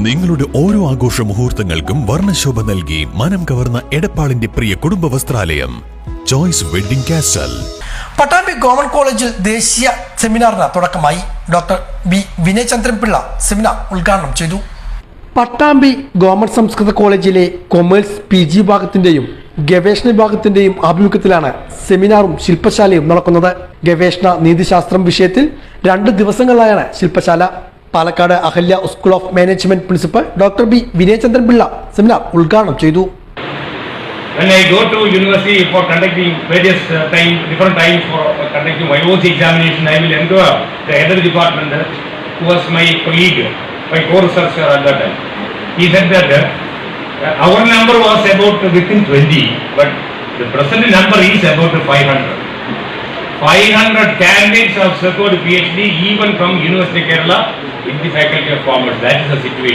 നിങ്ങളുടെ ഓരോ ആഘോഷ മുഹൂർത്തങ്ങൾക്കും വർണ്ണശോഭ നൽകി മനം കവർന്ന എടപ്പാളിന്റെ പ്രിയ കുടുംബ വസ്ത്രാലയം Choice Wedding Castle. Pattambi government കോളേജിൽ ദേശീയ സെമിനാറിന് തുടക്കമായി. Doctor B Vinayachandran Pillai seminar ഉദ്ഘാടനം ചെയ്തു. പട്ടാമ്പി ഗവൺമെന്റ് സംസ്കൃത കോളേജിലെ കൊമേഴ്സ് PG വിഭാഗത്തിന്റെയും ഗവേഷണ വിഭാഗത്തിന്റെയും ആഭിമുഖ്യത്തിലാണ് സെമിനാറും ശില്പശാലയും നടക്കുന്നത്. ഗവേഷണ നീതിശാസ്ത്രം വിഷയത്തിൽ 2 ദിവസങ്ങളിലായാണ് ശില്പശാല. Palakkad Ahalya school of management principal doctor B Vinayachandran Pillai seminar ഉദ്ഘാടനം ചെയ്തു. When I go to university for conducting various different times for conducting my own examination, I will enquire the head of the department who was my colleague, my co-researcher at that time. He said that our number was about within 20, but the present number is about 500. 500 candidates have secured PhD even from University of Kerala in the faculty of commerce. That is the situation.